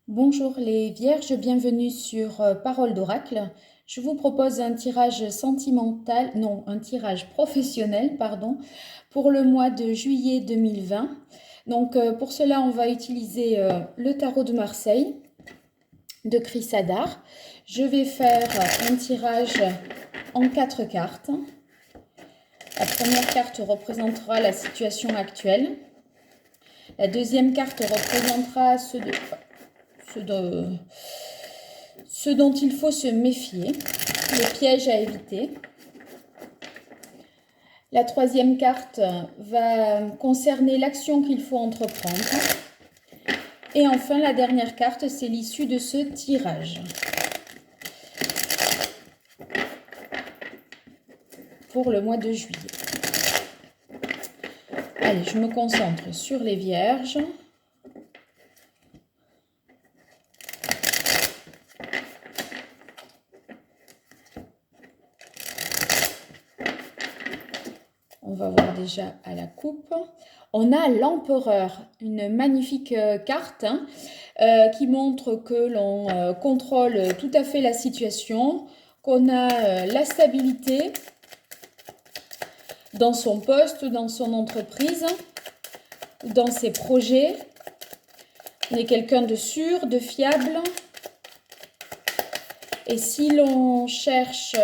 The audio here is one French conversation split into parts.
Bonjour les vierges, bienvenue sur Parole d'Oracle. Je vous propose un tirage sentimental, non, un tirage professionnel, pardon, pour le mois de juillet 2020. Donc pour cela, on va utiliser le tarot de Marseille de Chris Hadar. Je vais faire un tirage en 4 cartes. La première carte représentera la situation actuelle. La deuxième carte représentera ce dont il faut se méfier, les pièges à éviter. La troisième carte va concerner l'action qu'il faut entreprendre. Et enfin, la dernière carte, c'est l'issue de ce tirage. Pour le mois de juillet. Allez, je me concentre sur les vierges. On va voir déjà à la coupe. On a l'empereur, une magnifique carte qui montre que l'on contrôle tout à fait la situation, qu'on a la stabilité dans son poste, dans son entreprise, dans ses projets. On est quelqu'un de sûr, de fiable. Et si l'on cherche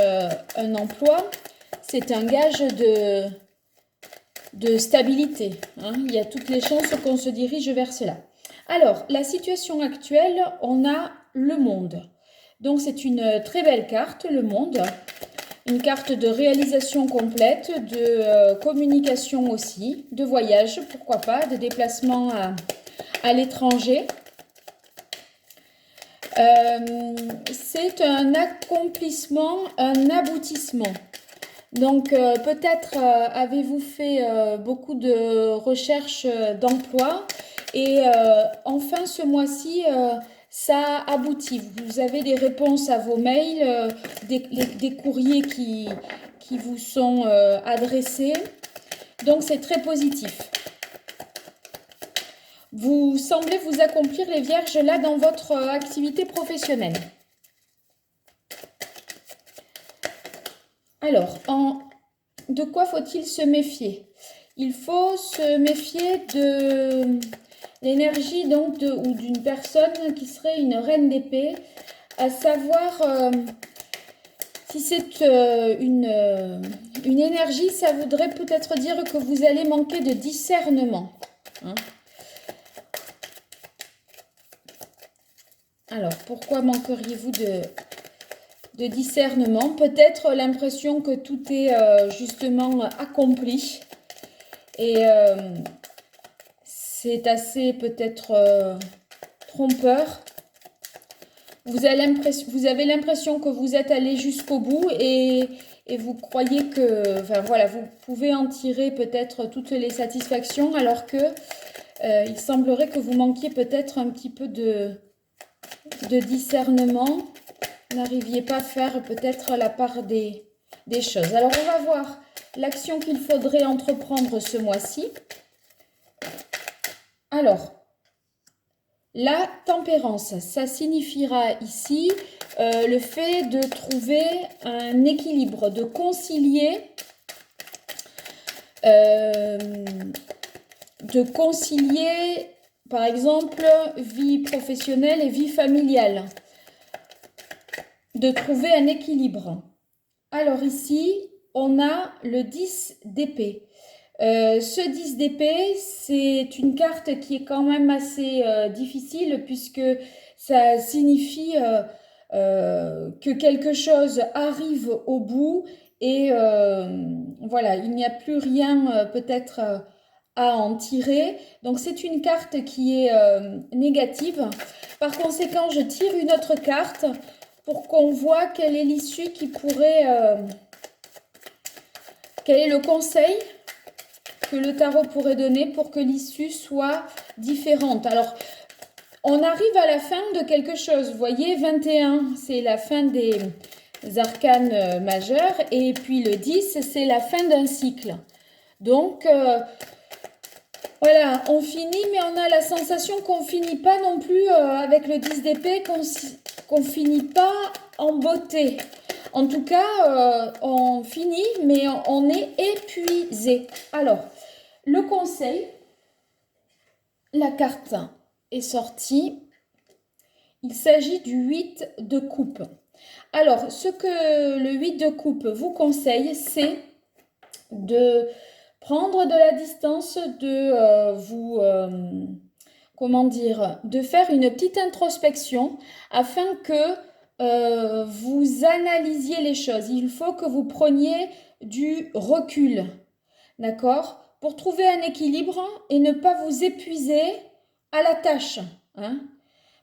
un emploi, c'est un gage de stabilité. Il y a toutes les chances qu'on se dirige vers cela. Alors, la situation actuelle, on a le monde. Donc, c'est une très belle carte, le monde. Une carte de réalisation complète, de communication aussi, de voyage, pourquoi pas, de déplacement à l'étranger. C'est un accomplissement, un aboutissement. Donc, peut-être avez-vous fait beaucoup de recherches d'emploi et enfin, ce mois-ci, ça aboutit. Vous avez des réponses à vos mails, des courriers qui vous sont adressés. Donc, c'est très positif. Vous semblez vous accomplir, les vierges, là, dans votre activité professionnelle. Alors, de quoi faut-il se méfier? Il faut se méfier de l'énergie donc ou d'une personne qui serait une reine d'épée, à savoir si c'est une énergie, ça voudrait peut-être dire que vous allez manquer de discernement. Alors, pourquoi manqueriez-vous de discernement? Peut-être l'impression que tout est justement accompli. Et c'est assez peut-être trompeur. Vous avez l'impression que vous êtes allé jusqu'au bout et vous croyez que, enfin voilà, vous pouvez en tirer peut-être toutes les satisfactions, alors que il semblerait que vous manquiez peut-être un petit peu de discernement. N'arriviez pas à faire peut-être la part des choses. Alors, on va voir l'action qu'il faudrait entreprendre ce mois-ci. Alors, la tempérance, ça signifiera ici le fait de trouver un équilibre, de concilier par exemple, vie professionnelle et vie familiale. De trouver un équilibre. Alors ici, on a le 10 d'épée. Ce 10 d'épée, c'est une carte qui est quand même assez difficile puisque ça signifie que quelque chose arrive au bout et voilà, il n'y a plus rien peut-être à en tirer. Donc c'est une carte qui est négative. Par conséquent, je tire une autre carte pour qu'on voit quelle est l'issue qui pourrait... quel est le conseil que le tarot pourrait donner pour que l'issue soit différente. Alors, on arrive à la fin de quelque chose. Vous voyez, 21, c'est la fin des arcanes majeurs. Et puis le 10, c'est la fin d'un cycle. Donc, Voilà, on finit, mais on a la sensation qu'on finit pas non plus avec le 10 d'épée, qu'on finit pas en beauté. En tout cas, on finit, mais on est épuisé. Alors, le conseil, la carte est sortie. Il s'agit du 8 de coupe. Alors, ce que le 8 de coupe vous conseille, c'est de prendre de la distance, de comment dire, de faire une petite introspection afin que vous analysiez les choses. Il faut que vous preniez du recul, d'accord? Pour trouver un équilibre et ne pas vous épuiser à la tâche, hein?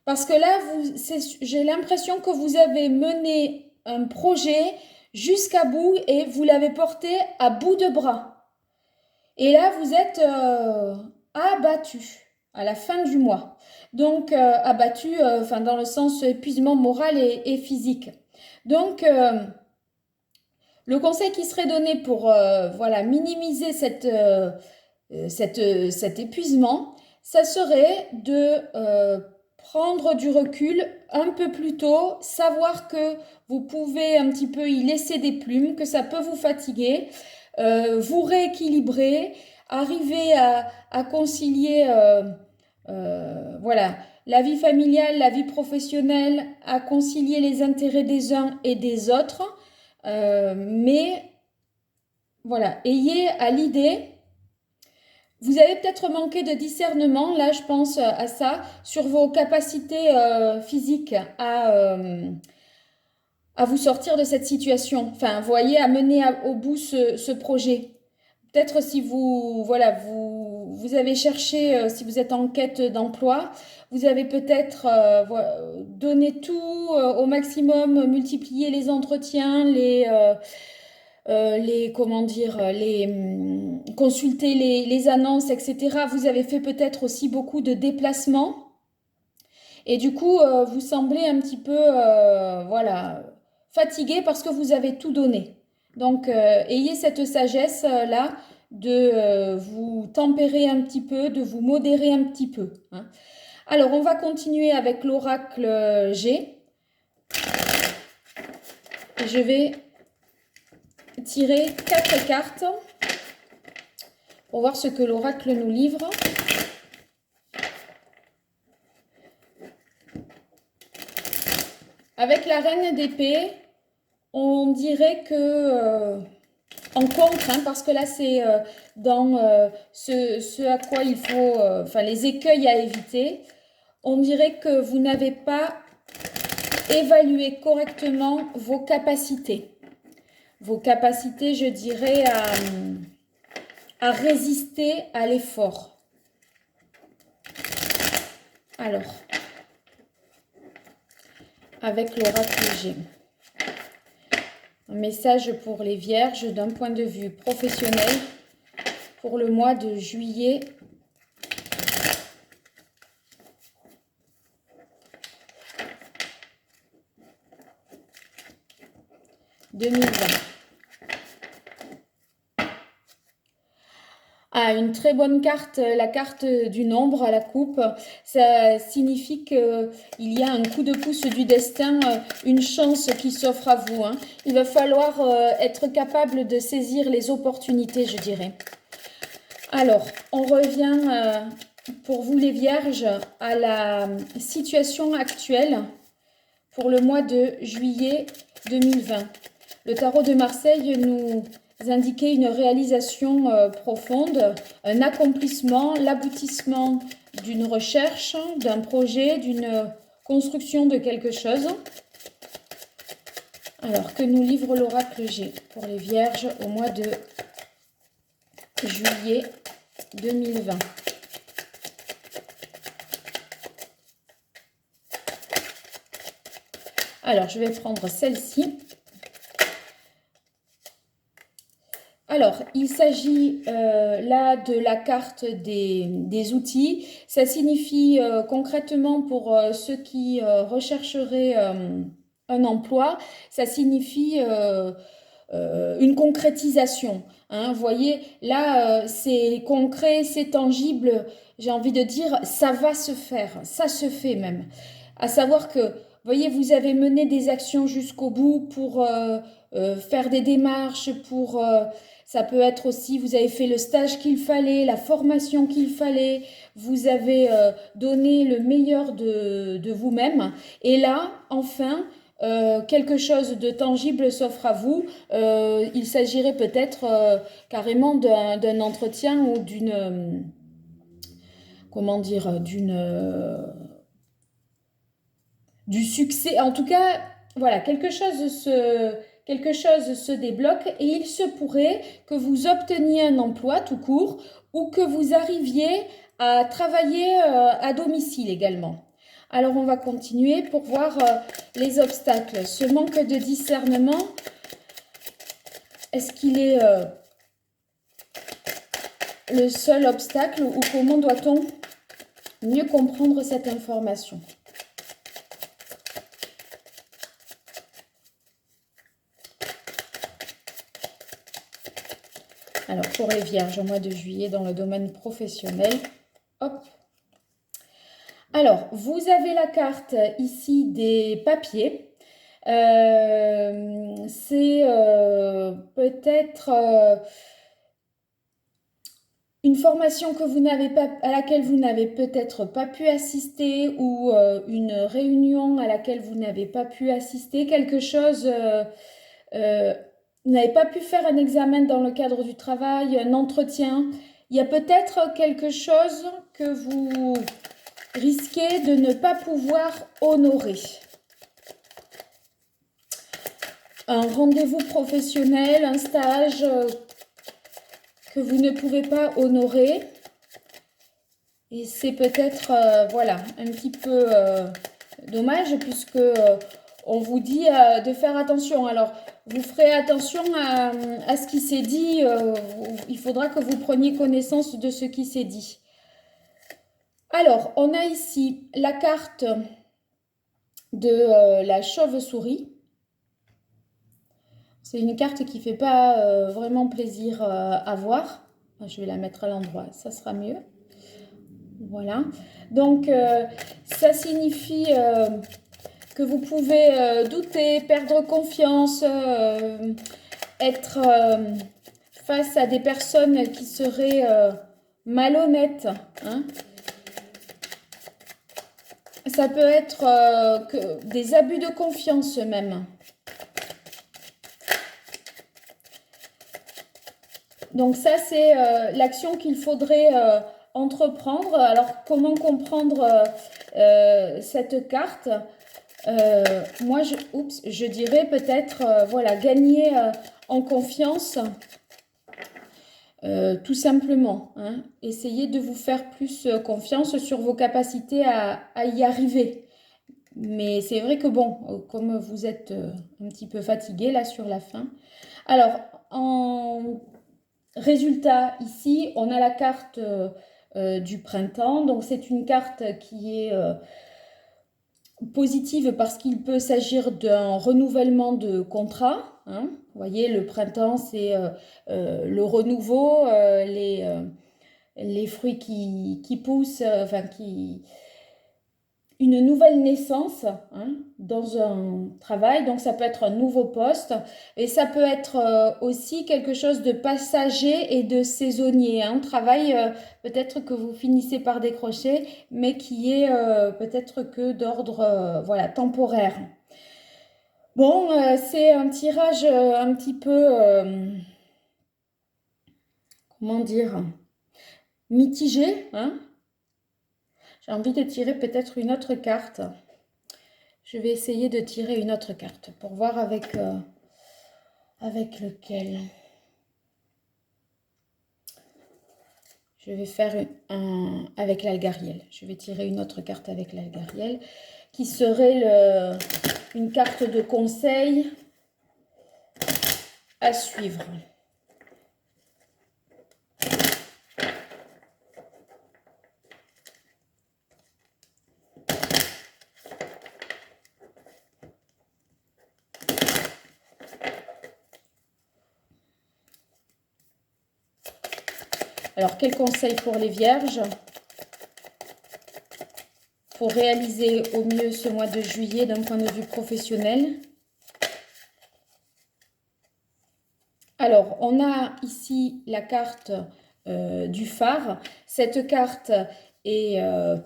Parce que là, j'ai l'impression que vous avez mené un projet jusqu'à bout et vous l'avez porté à bout de bras. Et là, vous êtes abattu à la fin du mois. Donc, abattu, enfin, dans le sens épuisement moral et physique. Donc, le conseil qui serait donné pour voilà, minimiser cet épuisement, ça serait de prendre du recul un peu plus tôt, savoir que vous pouvez un petit peu y laisser des plumes, que ça peut vous fatiguer, vous rééquilibrer, arriver à concilier voilà, la vie familiale, la vie professionnelle, à concilier les intérêts des uns et des autres. Mais voilà, ayez à l'idée, vous avez peut-être manqué de discernement, là je pense à ça, sur vos capacités physiques à vous sortir de cette situation. Enfin, voyez, à mener au bout ce projet. Peut-être si vous, voilà, vous avez cherché, si vous êtes en quête d'emploi, vous avez peut-être donné tout au maximum, multiplié les entretiens, comment dire, consulter les annonces, etc. Vous avez fait peut-être aussi beaucoup de déplacements et du coup, vous semblez un petit peu, voilà, fatigué parce que vous avez tout donné. Donc, ayez cette sagesse-là de vous tempérer un petit peu, de vous modérer un petit peu, hein. Alors, on va continuer avec l'oracle G. Et je vais tirer 4 cartes pour voir ce que l'oracle nous livre. Avec la reine d'épée, on dirait que en contre, hein, parce que là c'est dans ce à quoi il faut, enfin les écueils à éviter, on dirait que vous n'avez pas évalué correctement vos capacités. Vos capacités, je dirais, à résister à l'effort. Alors, avec l'oracle G. Un message pour les vierges d'un point de vue professionnel pour le mois de juillet 2020. Ah, une très bonne carte, la carte du nombre à la coupe. Ça signifie qu'il y a un coup de pouce du destin, une chance qui s'offre à vous, hein. Il va falloir être capable de saisir les opportunités, je dirais. Alors, on revient pour vous les vierges à la situation actuelle pour le mois de juillet 2020. Le tarot de Marseille nous indiquait une réalisation profonde, un accomplissement, l'aboutissement d'une recherche, d'un projet, d'une construction de quelque chose. Alors, que nous livre l'oracle G pour les vierges au mois de juillet 2020. Alors, je vais prendre celle-ci. Alors, il s'agit là de la carte des outils. Ça signifie concrètement pour ceux qui rechercheraient un emploi, ça signifie une concrétisation. Hein. Vous voyez, là, c'est concret, c'est tangible. J'ai envie de dire, ça va se faire, ça se fait même. À savoir que, vous voyez, vous avez mené des actions jusqu'au bout pour faire des démarches, pour... ça peut être aussi, vous avez fait le stage qu'il fallait, la formation qu'il fallait, vous avez donné le meilleur de vous-même. Et là, enfin, quelque chose de tangible s'offre à vous. Il s'agirait peut-être carrément d'un entretien ou d'une, comment dire, du succès. En tout cas, voilà, quelque chose se débloque et il se pourrait que vous obteniez un emploi tout court ou que vous arriviez à travailler à domicile également. Alors, on va continuer pour voir les obstacles. Ce manque de discernement, est-ce qu'il est le seul obstacle ou comment doit-on mieux comprendre cette information? Alors, pour les vierges, au mois de juillet, dans le domaine professionnel, hop. Alors, vous avez la carte ici des papiers. C'est peut-être une formation que vous n'avez pas, à laquelle vous n'avez peut-être pas pu assister ou une réunion à laquelle vous n'avez pas pu assister, quelque chose... vous n'avez pas pu faire un examen dans le cadre du travail, un entretien. Il y a peut-être quelque chose que vous risquez de ne pas pouvoir honorer. Un rendez-vous professionnel, un stage que vous ne pouvez pas honorer. Et c'est peut-être, voilà, un petit peu dommage puisque on vous dit de faire attention. Alors, vous ferez attention à ce qui s'est dit. Il faudra que vous preniez connaissance de ce qui s'est dit. Alors, on a ici la carte de la chauve-souris. C'est une carte qui ne fait pas vraiment plaisir à voir. Je vais la mettre à l'endroit, ça sera mieux. Voilà. Donc, ça signifie que vous pouvez douter, perdre confiance, être face à des personnes qui seraient malhonnêtes. Hein. Ça peut être des abus de confiance même. Donc ça, c'est l'action qu'il faudrait entreprendre. Alors, comment comprendre cette carte? Moi, je dirais peut-être, voilà, gagner en confiance, tout simplement. Hein. Essayez de vous faire plus confiance sur vos capacités à y arriver. Mais c'est vrai que bon, comme vous êtes un petit peu fatigué là sur la fin. Alors, en résultat, ici, on a la carte du printemps. Donc, c'est une carte qui est positive parce qu'il peut s'agir d'un renouvellement de contrat. Hein. Vous voyez, le printemps, c'est le renouveau, les fruits qui poussent, enfin une nouvelle naissance hein, dans un travail. Donc, ça peut être un nouveau poste et ça peut être aussi quelque chose de passager et de saisonnier. Un travail peut-être que vous finissez par décrocher, mais qui est peut-être que d'ordre voilà, temporaire. Bon, c'est un tirage un petit peu, comment dire, mitigé. Hein. J'ai envie de tirer peut-être une autre carte. Je vais essayer de tirer une autre carte pour voir avec lequel. Je vais faire avec l'algariel. Je vais tirer une autre carte avec l'algariel qui serait une carte de conseil à suivre. Alors, quel conseil pour les vierges pour réaliser au mieux ce mois de juillet d'un point de vue professionnel? Alors, on a ici la carte du phare. Cette carte est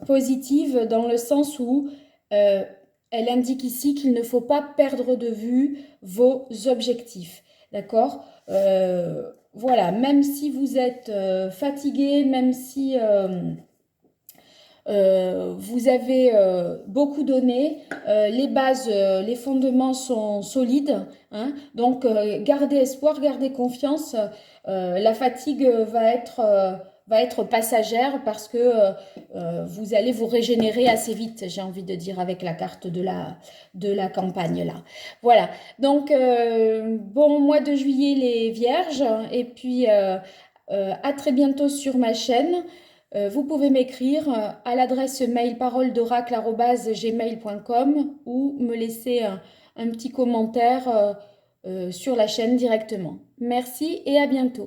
positive dans le sens où elle indique ici qu'il ne faut pas perdre de vue vos objectifs. D'accord? Voilà, même si vous êtes fatigué, même si vous avez beaucoup donné, les bases, les fondements sont solides, hein, donc gardez espoir, gardez confiance. La fatigue va être passagère parce que vous allez vous régénérer assez vite, j'ai envie de dire, avec la carte de la campagne là. Voilà, donc bon mois de juillet les vierges, et puis à très bientôt sur ma chaîne. Vous pouvez m'écrire à l'adresse mail paroledoracle@gmail.com ou me laisser un petit commentaire sur la chaîne directement. Merci et à bientôt.